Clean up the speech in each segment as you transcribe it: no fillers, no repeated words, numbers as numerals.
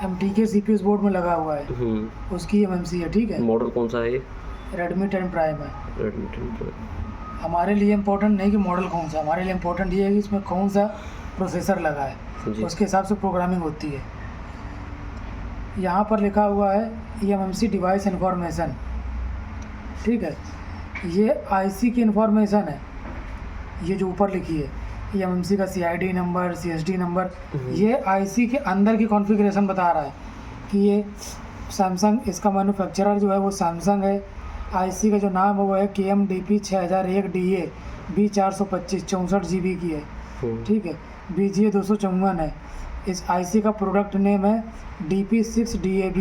MTK CPU इस board में लगा हुआ है, उसकी MMC है। ठीक है, मॉडल कौन सा है ये? Redmi 10 Prime है। Redmi 10 Prime। हमारे लिए इम्पोर्टेंट नहीं कि मॉडल कौन सा, हमारे लिए इम्पोर्टेंट ये है कि इसमें कौन सा प्रोसेसर लगा है, उसके हिसाब से प्रोग्रामिंग होती है। यहाँ पर लिखा हुआ है MMC डिवाइस इन्फॉर्मेशन। ठीक है, ये IC की इन्फॉर्मेशन है, ये जो ऊपर लिखी है MMC का CID नंबर, CSD नंबर, ये IC के अंदर की कॉन्फ़िगरेशन बता रहा है कि ये सैमसंग, इसका मैन्युफैक्चरर जो है वो सैमसंग है। IC का जो नाम है वो है KMDP 6001DA B425 64 GB की है। ठीक है, BGA 254 है। इस IC का प्रोडक्ट नेम है DP6DAB।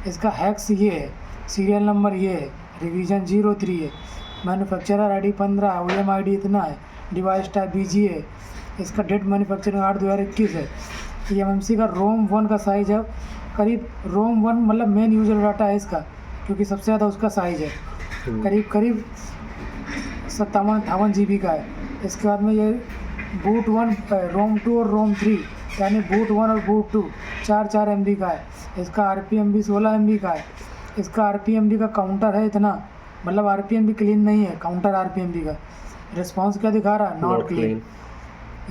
इसका हैक्स ये है, सीरियल नंबर ये है, रिवीजन 03 है, मैन्युफैक्चरर ID 15 है, OEM ID इतना है, डिवाइस टाइप BGA, इसका डेट मैन्युफैक्चरिंग 8/2021 है। MMC का रोम 1 का साइज़ है करीब, रोम 1 मतलब मेन यूज़र डाटा है इसका, क्योंकि सबसे ज़्यादा उसका साइज़ है, करीब 57-58 GB का है। इसके बाद में ये बूट 1, रोम 2 और रोम 3, यानी बूट 1 और बूट 2 4 MB का है। इसका RPM भी 16 MB का है। इसका RPM भी का काउंटर है इतना, मतलब RPM भी क्लीन नहीं है, काउंटर RPM भी का रिस्पॉन्स क्या दिखा रहा है, नॉट क्लीन।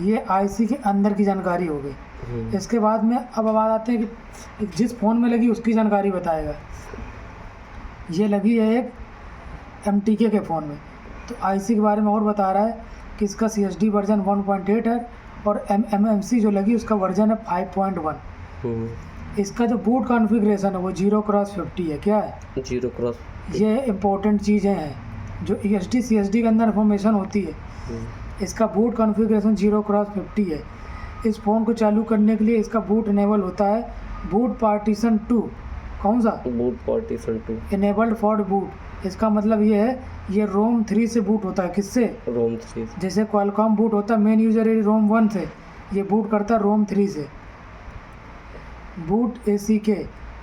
ये IC के अंदर की जानकारी हो गई। इसके बाद में अब बात आते हैं कि जिस फ़ोन में लगी उसकी जानकारी बताएगा। ये लगी है एक MTK के फ़ोन में, तो IC के बारे में और बता रहा है कि इसका CSD वर्जन 1.8 है और MMC जो लगी उसका वर्जन है 5.1। इसका जो बूट कॉन्फ़िगरेशन है वो 0x50 है। क्या है? 0x। ये इम्पोर्टेंट चीज़ें हैं जो ESD CSD के अंदर इन्फॉर्मेशन होती है। इसका बूट कॉन्फ़िगरेशन 0x50 है। इस फ़ोन को चालू करने के लिए इसका बूट इनेबल होता है बूट पार्टीशन 2। कौन सा? Boot partition 2 enabled for boot. इसका मतलब ये है, ये रोम 3 से बूट होता है। किससे? रोम 3। जैसे क्वालकॉम बूट होता है मेन यूज़र रोम 1 से, ये बूट करता है रोम 3 से। बूट ACK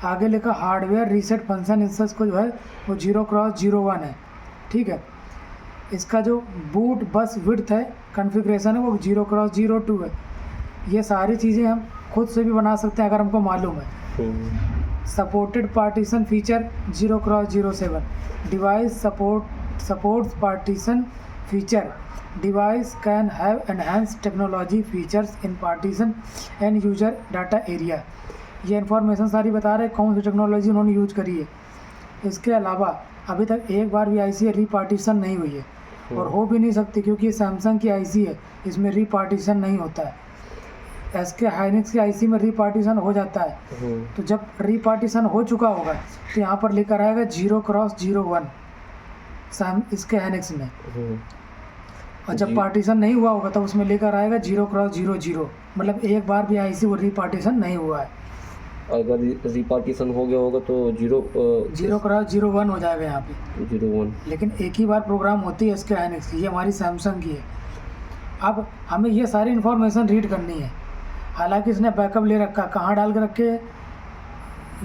आगे लिखा हार्डवेयर रीसेट फंक्शन, इसको जो है वो 0x01 है। ठीक है, इसका जो बूट बस विड्थ है कॉन्फ़िगरेशन है वो 0x02 है। ये सारी चीज़ें हम खुद से भी बना सकते हैं अगर हमको मालूम है। Supported partition feature 0x07। Device supports partition feature. Device can have enhanced technology features in partition and user data area. ये इन्फॉर्मेशन सारी बता रहे हैं कौन सी टेक्नोलॉजी उन्होंने यूज करी है। इसके अलावा अभी तक एक बार भी IC रीपार्टीशन नहीं हुई है और हो भी नहीं सकती, क्योंकि ये सैमसंग की IC है, इसमें रीपार्टीशन नहीं होता है। SK हाइनिक्स की IC में रीपार्टीशन हो जाता है। तो जब रीपार्टीशन हो चुका होगा तो यहाँ पर लेकर आएगा 0x01 इसके हाइनिक्स में, और जब पार्टीशन नहीं हुआ होगा तो उसमें लेकर आएगा 0x00। मतलब एक बार भी IC वो रीपार्टीशन नहीं हुआ है। अगर रीपार्टीशन हो गया होगा तो 0x01 हो जाएगा यहाँ पे 01। लेकिन एक ही बार प्रोग्राम होती है SK हाइनिक्स की, ये हमारी सैमसंग की है। अब हमें ये सारी इन्फॉर्मेशन रीड करनी है। हालांकि इसने बैकअप ले रखा, कहाँ डाल के रखे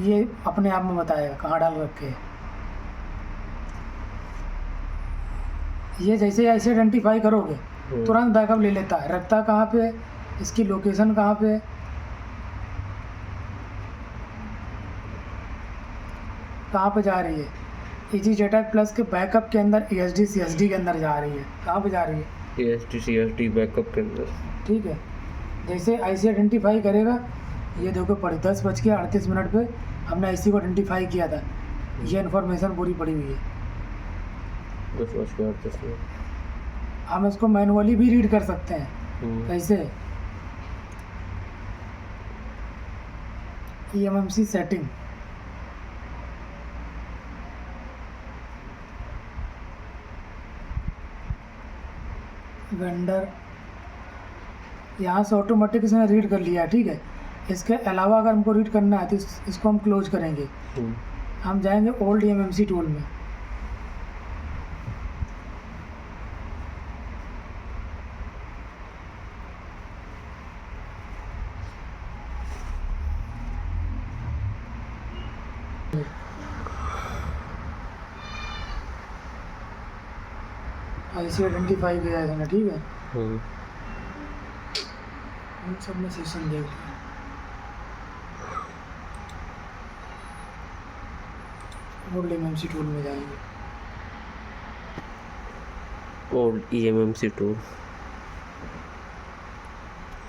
ये अपने आप में बताएगा कहाँ डाल रखे। ये जैसे ऐसे आइडेंटिफाई करोगे तुरंत बैकअप ले लेता है, रखता कहाँ पे, इसकी लोकेशन कहाँ पे, कहाँ पे जा रही है। EasyJet प्लस के बैकअप के अंदर ESD CSD के अंदर जा रही है। कहाँ पे जा रही है? ESD CSD बैकअप के अंदर। ठीक है, जैसे IC आइडेंटिफाई करेगा, ये देखो पड़े 10:38 पे हमने IC को आइडेंटिफाई किया था। ये इन्फॉर्मेशन पूरी पड़ी हुई है। 10:38। हम इसको मैनुअली भी रीड कर सकते हैं। कैसे? MMC सेटिंग, वेंडर, यहाँ से ऑटोमेटिक इसने रीड कर लिया। ठीक है, इसके अलावा अगर हमको रीड करना है तो इसको हम क्लोज करेंगे। हम जाएंगे ओल्ड MMC टूल में। IC आइडेंटिफाई किया है इसने। ठीक है, इन सब में सेशन देख लिया। ओल्ड एमएमसी टूल में जाएंगे। Old EMMC tool.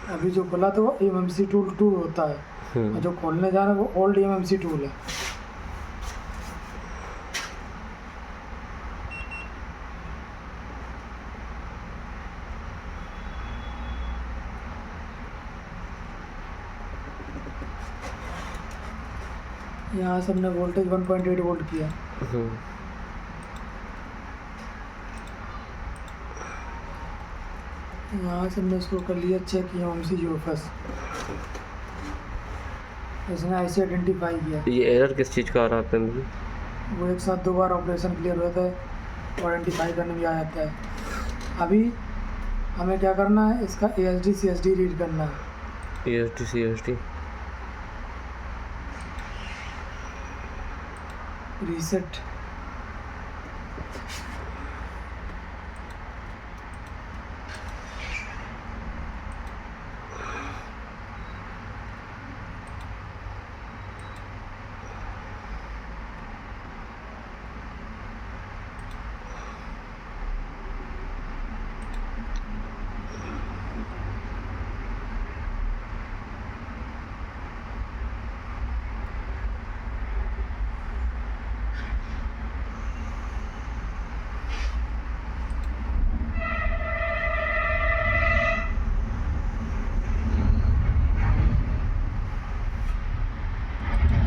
अभी जो खोला तो वो एमएमसी टूल 2 होता है, और जो खोलने जा रहा है वो ओल्ड एमएमसी टूल है। यहाँ से हमने वोल्टेज 1.8 वोल्ट किया। यहाँ से हमने इसको कर लिया चेक एमएमसी यूएफएस, इसने ऐसे आइडेंटिफाई किया। ये एरर किस चीज़ का आ रहा है आपके? वो एक साथ 2 बार ऑपरेशन क्लियर हो जाता है तो आइडेंटिफाई करने भी आ जाता है। अभी हमें क्या करना है, इसका ASD CSD रीड करना है। ASD CSD reset.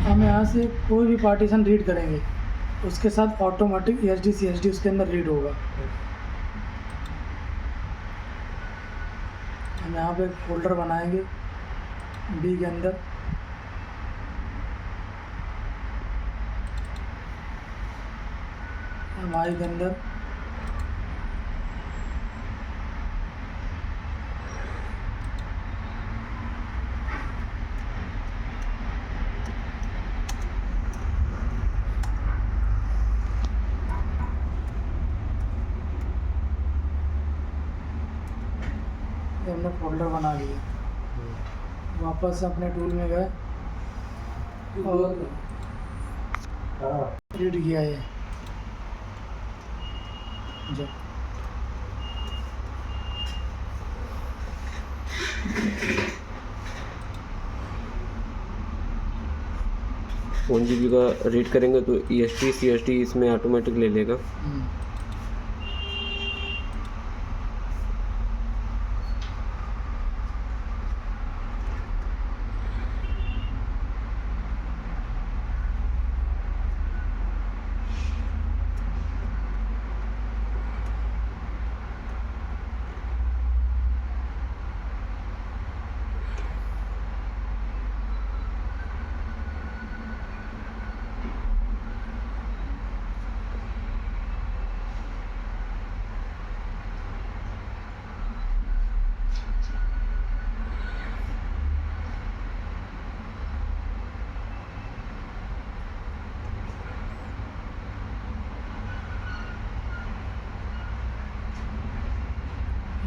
हम यहाँ से कोई भी पार्टीशन रीड करेंगे उसके साथ ऑटोमेटिक ASD CSD उसके अंदर रीड होगा। हम यहाँ पे एक फोल्डर बनाएंगे B के अंदर, MI के अंदर, ये हमने फोल्डर बना लिया। वापस अपने टूल में गए और रीड किया ये जब वन GB का रीड करेंगे तो ESD CSD इसमें ऑटोमेटिक ले लेगा।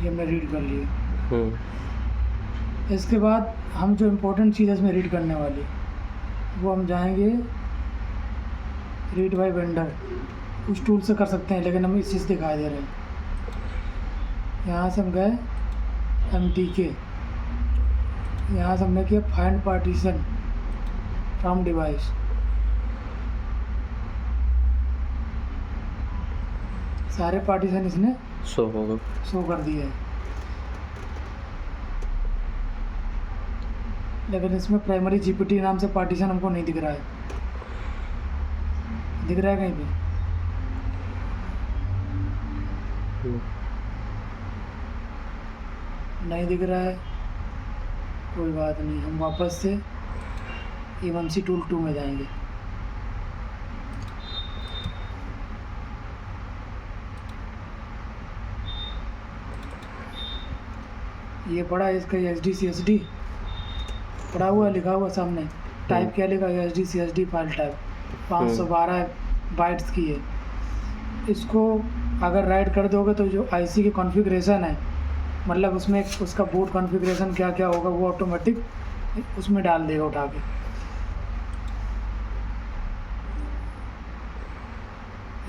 ये हमने रीड कर लिया। इसके बाद हम जो इम्पोर्टेंट चीज़ है इसमें रीड करने वाली, वो हम जाएंगे रीड बाय वेंडर, उस टूल से कर सकते हैं लेकिन हम इस चीज़ दिखाई दे रहे हैं। यहाँ से हम गए MTK, यहाँ से हमने किया फाइंड पार्टीशन फ्रॉम डिवाइस, सारे पार्टीशन इसने शो कर दिए है। लेकिन इसमें प्राइमरी GPT नाम से पार्टीशन हमको नहीं दिख रहा है। दिख रहा है कहीं पे? नहीं दिख रहा है, कोई बात नहीं। हम वापस से एमएमसी टूल 2 में जाएंगे। ये पड़ा है इसका ASD CSD पड़ा हुआ लिखा हुआ सामने। टाइप क्या लिखा? ASD CSD file type 512 bytes की है। इसको अगर राइट कर दोगे तो जो IC की कॉन्फ़िगरेशन है, मतलब उसमें उसका बूट कॉन्फ़िगरेशन क्या क्या होगा वो ऑटोमेटिक उसमें डाल देगा उठा के।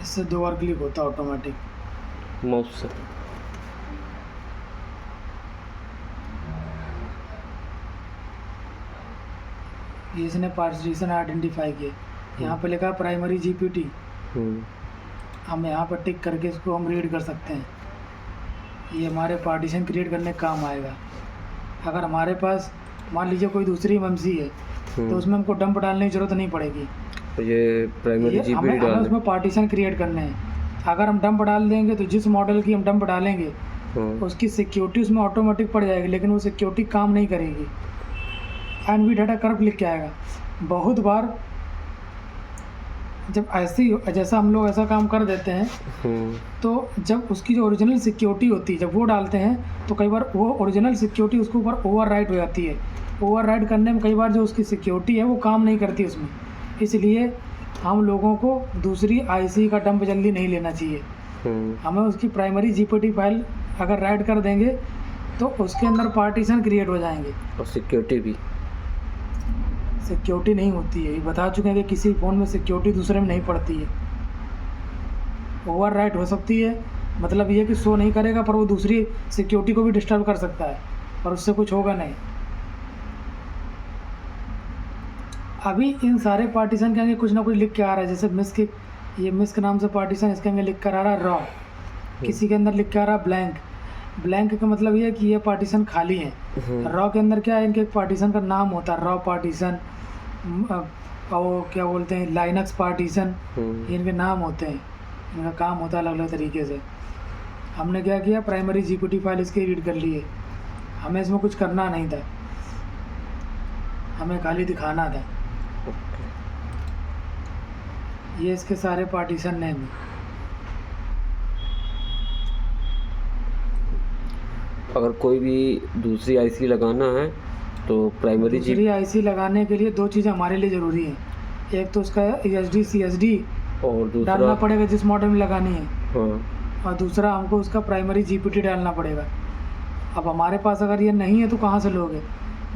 इससे 2 बार क्लिक होता है ऑटोमेटिक। माउस से। ये इसने पार्टीशन आइडेंटिफाई किए। यहाँ पे लिखा है प्राइमरी जीपीटी। हम यहाँ पर टिक करके इसको हम रीड कर सकते हैं। ये हमारे पार्टीशन क्रिएट करने का काम आएगा। अगर हमारे पास मान लीजिए कोई दूसरी एमएमसी है तो उसमें हमको डंप डालने की ज़रूरत नहीं पड़ेगी। तो ये प्राइमरी जीपीटी हमें उसमें पार्टीशन क्रिएट करने हैं। अगर हम डंप डाल देंगे तो जिस मॉडल की हम डंप डालेंगे उसकी सिक्योरिटी उसमें ऑटोमेटिक पड़ जाएगी, लेकिन वो सिक्योरिटी काम नहीं करेगी। एनवी डाटा करप्ट लिख के आएगा। बहुत बार जब ऐसी जैसा हम लोग ऐसा काम कर देते हैं तो जब उसकी जो ओरिजिनल सिक्योरिटी होती है जब वो डालते हैं तो कई बार वो ओरिजिनल सिक्योरिटी उसके ऊपर ओवरराइड हो जाती है। ओवरराइड करने में कई बार जो उसकी सिक्योरिटी है वो काम नहीं करती उसमें। इसलिए हम लोगों को दूसरी आईसी का डंप जल्दी नहीं लेना चाहिए। हमें उसकी प्राइमरी जीपीटी फाइल अगर राइट कर देंगे तो उसके अंदर पार्टीशन क्रिएट हो जाएंगे और सिक्योरिटी नहीं होती है। ये बता चुके हैं कि किसी फ़ोन में सिक्योरिटी दूसरे में नहीं पड़ती है। ओवरराइट हो सकती है, मतलब ये कि शो नहीं करेगा पर वो दूसरी सिक्योरिटी को भी डिस्टर्ब कर सकता है, पर उससे कुछ होगा नहीं। अभी इन सारे पार्टीशन के आगे कुछ ना कुछ लिख के आ रहा है। जैसे मिस्क, ये मिस्क नाम से पार्टीशन, इसके आगे लिख कर आ रहा है रॉ। किसी के अंदर लिख के आ रहा है ब्लैंक। ब्लैंक का मतलब ये है कि ये पार्टीशन खाली है। रॉ के अंदर क्या है, इनके पार्टीशन का नाम होता है, रॉ पार्टीशन, और क्या बोलते हैं लाइनक्स पार्टीशन, ये इनके नाम होते हैं। इनका काम होता है अलग अलग तरीके से। हमने क्या किया, प्राइमरी जीपीटी फाइल इसके रीड कर लिए। हमें इसमें कुछ करना नहीं था, हमें खाली दिखाना था। ये इसके सारे पार्टीशन नेम है। अगर कोई भी दूसरी आईसी लगाना है तो प्राइमरी दूसरी आईसी लगाने के लिए 2 चीज़ें हमारे लिए ज़रूरी हैं। एक तो उसका ESD CSD और दूसरा डालना पड़ेगा जिस मॉडल में लगानी है। हाँ। और दूसरा हमको उसका प्राइमरी जीपीटी डालना पड़ेगा। अब हमारे पास अगर ये नहीं है तो कहाँ से लोगे।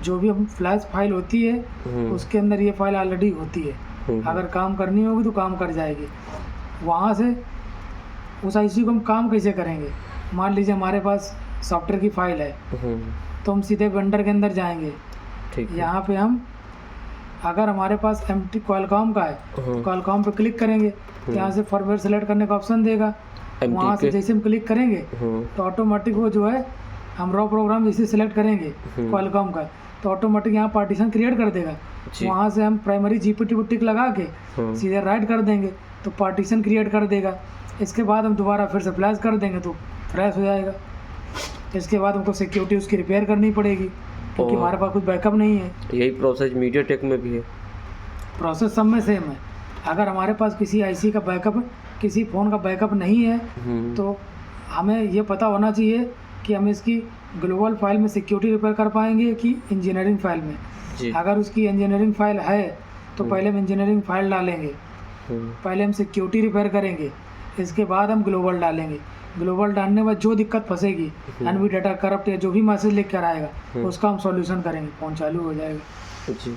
जो भी हम फ्लैश फाइल होती है उसके अंदर ये फाइल ऑलरेडी होती है। अगर काम करनी होगी तो काम कर जाएगी। वहाँ से उस आईसी को हम काम कैसे करेंगे। मान लीजिए हमारे पास सॉफ्टवेयर की फाइल है तो हम सीधे वेंडर के अंदर जाएंगे। यहाँ पे हम अगर हमारे पास MT क्वालकॉम का है तो क्वालकॉम पे क्लिक करेंगे, यहाँ से फॉर्मवेयर सेलेक्ट करने का ऑप्शन देगा। वहाँ से जैसे हम क्लिक करेंगे तो ऑटोमेटिक वो जो है हम रॉ प्रोग्राम जैसे सेलेक्ट करेंगे क्वालकॉम का तो ऑटोमेटिक यहाँ पार्टीशन क्रिएट कर देगा। वहाँ से हम प्राइमरी जीपीटी टिक लगा के सीधे राइट कर देंगे तो पार्टीशन क्रिएट कर देगा। इसके बाद हम दोबारा फिर से फ्लैश कर देंगे तो फ्लैश हो जाएगा। इसके बाद हमको सिक्योरिटी उसकी रिपेयर करनी पड़ेगी क्योंकि हमारे पास कुछ बैकअप नहीं है। यही प्रोसेस मीडियाटेक में भी है। प्रोसेस सब में सेम है। अगर हमारे पास किसी आईसी का बैकअप, किसी फ़ोन का बैकअप नहीं है तो हमें ये पता होना चाहिए कि हम इसकी ग्लोबल फाइल में सिक्योरिटी रिपेयर कर पाएंगे कि इंजीनियरिंग फाइल में। अगर उसकी इंजीनियरिंग फाइल है तो पहले हम इंजीनियरिंग फाइल डालेंगे, पहले हम सिक्योरिटी रिपेयर करेंगे, इसके बाद हम ग्लोबल डालेंगे। ग्लोबल डालने के बाद जो दिक्कत फंसेगी एनवी डाटा करप्ट या जो भी मैसेज लेकर आएगा उसका हम सॉल्यूशन करेंगे, फ़ोन चालू हो जाएगा। जी।